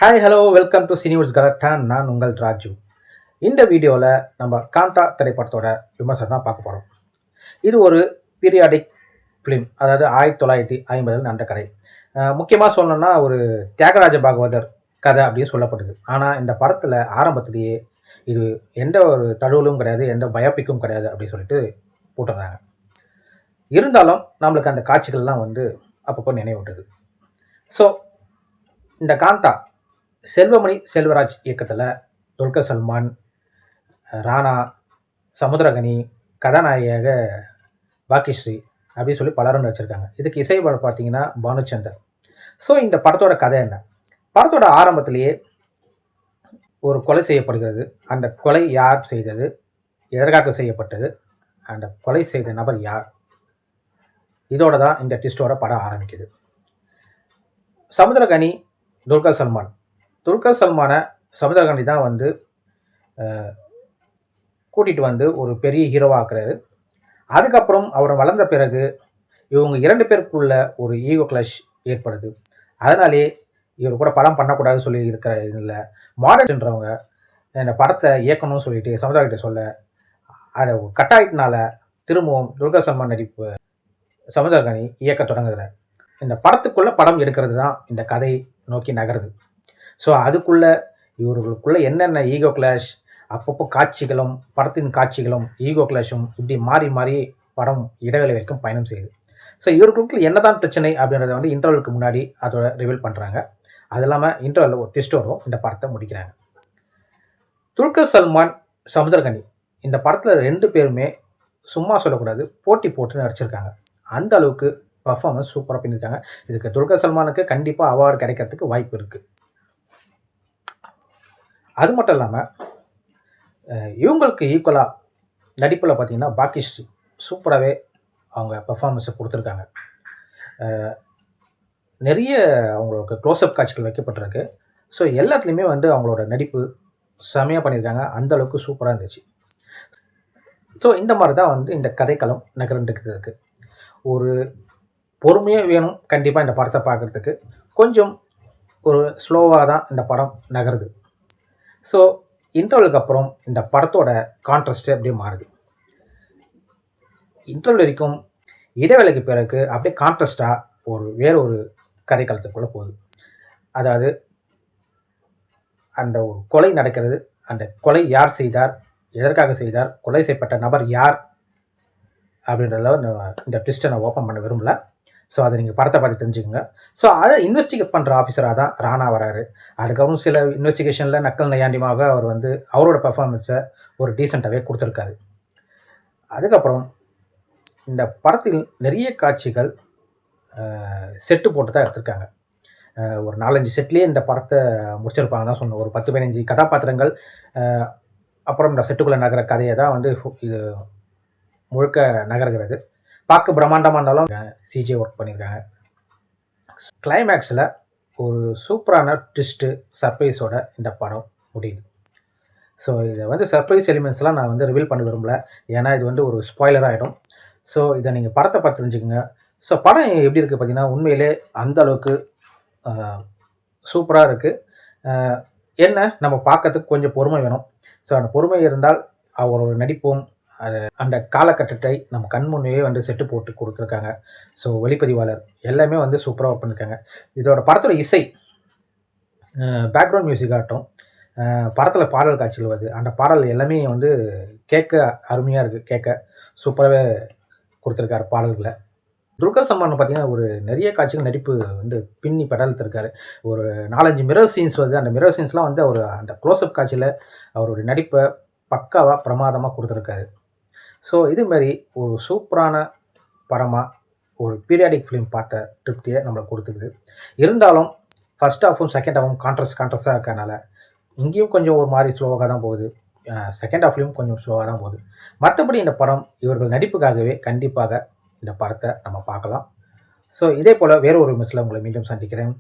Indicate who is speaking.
Speaker 1: Hi hello welcome to Cineverse கலெக்டான். நான் உங்கள் ராஜு. இந்த வீடியோவில் நம்ம காந்தா திரைப்படத்தோட விமர்சனம் தான் பார்க்க போகிறோம். இது ஒரு பீரியாடிக் ஃபிலிம், அதாவது 1950 நடந்த கதை. முக்கியமாக சொல்லணும்னா ஒரு தியாகராஜ பாகவதர் கதை அப்படின்னு சொல்லப்படுது. ஆனால் இந்த படத்தில் ஆரம்பத்திலேயே இது எந்த ஒரு தழுவலும் கிடையாது, எந்த பயோபிக்கும் கிடையாது அப்படின்னு சொல்லிட்டு போட்டுடுறாங்க. இருந்தாலும் நம்மளுக்கு அந்த காட்சிகள்லாம் வந்து அப்பப்போ நினைவூட்டுது. ஸோ இந்த காந்தா செல்வமணி செல்வராஜ் இயக்கத்தில் துல்கர் சல்மான், ராணா, சமுத்திரகனி, கதாநாயகியாக பாக்கியஸ்ரீ அப்படின்னு சொல்லி பலரும் நடிச்சிருக்காங்க. இதுக்கு இசை பார்த்தீங்கன்னா பானுச்சந்தர். ஸோ இந்த படத்தோட கதை என்ன? படத்தோட ஆரம்பத்திலேயே ஒரு கொலை செய்யப்படுகிறது. அந்த கொலை யார் செய்தது, எதற்காக செய்யப்பட்டது, அந்த கொலை செய்த நபர் யார், இதோட தான் இந்த ட்விஸ்டோட படம் ஆரம்பிக்குது. சமுத்திரகனி, துல்கர் சல்மானை சமுத்திரகனி தான் வந்து கூட்டிகிட்டு வந்து ஒரு பெரிய ஹீரோவாக்குறாரு. அதுக்கப்புறம் அவர் வளர்ந்த பிறகு இவங்க 2 பேருக்குள்ள ஒரு ஈகோ கிளாஷ் ஏற்படுது. அதனாலே இவர் கூட படம் பண்ணக்கூடாதுன்னு சொல்லி இருக்கிற இதில் மாடர்ன்றவங்க இந்த படத்தை இயக்கணும்னு சொல்லிட்டு சமுத்திரகிட்ட சொல்ல, அதை கட்டாயத்தினால திரும்பவும் துல்கர் சல்மான் நடிப்பு சமுத்திரகனி இயக்க தொடங்குகிறார். இந்த படத்துக்குள்ளே படம் எடுக்கிறது தான் இந்த கதை நோக்கி நகருது. ஸோ அதுக்குள்ளே இவர்களுக்குள்ளே என்னென்ன ஈகோ கிளாஷ், அப்பப்போ காட்சிகளும் படத்தின் காட்சிகளும் ஈகோ கிளாஷும் இப்படி மாறி மாறி படம் இடைவேளை வரைக்கும் பயணம் செய்யுது. ஸோ இவர்களுக்குள்ள என்ன தான் பிரச்சனை அப்படின்றத வந்து இன்டர்வலுக்கு முன்னாடி அதோட ரிவீல் பண்ணுறாங்க. அது இல்லாமல் இன்டர்வலில் ஒரு ட்விஸ்ட் வரும், இந்த படத்தை முடிக்கிறாங்க. துல்கர் சல்மான், சமுத்திரகனி இந்த படத்தில் 2 பேருமே சும்மா சொல்லக்கூடாது, போட்டி போட்டு நடிச்சிருக்காங்க. அந்த அளவுக்கு பர்ஃபார்மன்ஸ் சூப்பராக பண்ணியிருக்காங்க. இதுக்கு துல்கர் சல்மானுக்கு கண்டிப்பாக அவார்டு கிடைக்கிறதுக்கு வாய்ப்பு இருக்குது. அது மட்டும் இல்லாமல் இவங்களுக்கு ஈக்குவலாக நடிப்பில் பார்த்திங்கன்னா பாக்கியஸ்ரீ சூப்பராகவே அவங்க பர்ஃபார்மன்ஸை கொடுத்துருக்காங்க. நிறைய அவங்களுக்கு க்ளோஸ்அப் காட்சிகள் வைக்கப்பட்டிருக்கு. ஸோ எல்லாத்துலேயுமே வந்து அவங்களோட நடிப்பு செமையாக பண்ணியிருக்காங்க. அந்தளவுக்கு சூப்பராக இருந்துச்சு. ஸோ இந்த மாதிரி தான் வந்து இந்த கதைக்களம் நகர்ந்துக்கிட்டு இருக்குது. ஒரு பொறுமையாக வேணும் கண்டிப்பாக இந்த படத்தை பார்க்குறதுக்கு. கொஞ்சம் ஒரு ஸ்லோவாக தான் இந்த படம் நகருது. ஸோ இன்டர்வலுக்கு அப்புறம் இந்த படத்தோட கான்ட்ராஸ்ட்டு அப்படியே மாறுது. இன்டர்வல் வரைக்கும் இடைவேளைக்கு பிறகு அப்படியே கான்ட்ராஸ்டாக வேறு ஒரு கதைக்களத்துக்குள்ளே போகுது. அதாவது அந்த ஒரு கொலை நடக்கிறது. அந்த கொலை யார் செய்தார், எதற்காக செய்தார், கொலை செய்யப்பட்ட நபர் யார் அப்படின்றத இந்த ட்விஸ்ட்டை நான் ஓப்பன் பண்ண விரும்பலை. ஸோ அதை நீங்கள் படத்தை பார்த்து தெரிஞ்சுக்கோங்க. ஸோ அதை இன்வெஸ்டிகேட் பண்ணுற ஆஃபீஸராக தான் ராணா வராரு. அதுக்கப்புறம் சில இன்வெஸ்டிகேஷனில் நக்கல் நையாண்டியமாக அவர் வந்து அவரோட பர்ஃபார்மன்ஸை ஒரு டீசெண்டாகவே கொடுத்துருக்காரு. அதுக்கப்புறம் இந்த படத்தில் நிறைய காட்சிகள் செட்டு போட்டு தான் எடுத்திருக்காங்க. ஒரு 4-5 செட்லேயே இந்த படத்தை முடிச்சிருப்பாங்க தான் சொன்னோம். ஒரு 10-15 கதாபாத்திரங்கள், அப்புறம் இந்த செட்டுக்குள்ளே நகர கதையை தான் வந்து இது முழுக்க நகர்கிறது. பார்க்க பிரம்மாண்டமாக இருந்தாலும் சிஜே ஒர்க் பண்ணியிருக்காங்க. கிளைமேக்ஸில் ஒரு சூப்பரான ட்விஸ்ட்டு சர்ப்ரைஸோட இந்த படம் முடியுது. ஸோ இதை வந்து சர்ப்ரைஸ் எலிமெண்ட்ஸ்லாம் நான் வந்து ரிவீல் பண்ண விரும்பலை, ஏன்னா இது வந்து ஒரு ஸ்பாய்லர் ஆகிடும். ஸோ இதை நீங்கள் படத்தை பார்த்து தெரிஞ்சுக்கோங்க. ஸோ படம் எப்படி இருக்குது பார்த்தீங்கன்னா உண்மையிலே அந்த அளவுக்கு சூப்பராக இருக்குது. என்ன நம்ம பார்க்கறதுக்கு கொஞ்சம் பொறுமை வேணும். ஸோ அந்த பொறுமை இருந்தால் அவரோட நடிப்பும் அந்த காலகட்டத்தை நம்ம கண் முன்னே வந்து செட்டு போட்டு கொடுத்துருக்காங்க. ஸோ ஒளிப்பதிவாளர் எல்லாமே வந்து சூப்பராக ஒர்க் பண்ணியிருக்காங்க. இதோட படத்தோட இசை, பேக்ரவுண்ட் மியூசிக் ஆகட்டும், படத்தில் பாடல் காட்சிகள் வருது, அந்த பாடல் எல்லாமே வந்து கேட்க அருமையாக இருக்குது. கேட்க சூப்பராகவே கொடுத்துருக்காரு பாடல்களை. துல்கர் சல்மான் பார்த்திங்கன்னா ஒரு நிறைய காட்சிகள் நடிப்பு வந்து பின்னி பெடல்த்திருக்காரு. ஒரு 4-5 மிரர் சீன்ஸ் வருது. அந்த மிரர் சீன்ஸ்லாம் வந்து அவர் அந்த க்ளோஸ்அப் காட்சியில் அவருடைய நடிப்பை பக்காவாக பிரமாதமாக கொடுத்துருக்காரு. ஸோ இதுமாரி ஒரு சூப்பரான படமாக ஒரு பீரியாடிக் ஃபிலிம் பார்த்த திருப்தியை நம்மளுக்கு கொடுத்துக்குது. இருந்தாலும் ஃபஸ்ட் ஹாஃபும் செகண்ட் ஹாஃபும் கான்ட்ராஸ்டாக இருக்கறனால இங்கேயும் கொஞ்சம் ஒரு மாதிரி ஸ்லோவாக தான் போகுது. செகண்ட் ஹாஃப்லேயும் கொஞ்சம் ஸ்லோவாக தான் போகுது. மற்றபடி இந்த படம் இவர்கள் நடிப்புக்காகவே கண்டிப்பாக இந்த படத்தை நம்ம பார்க்கலாம். ஸோ இதே போல் வேறு ஒரு மிஸ்ஸில் உங்களை மீண்டும் சந்திக்கிறேன்.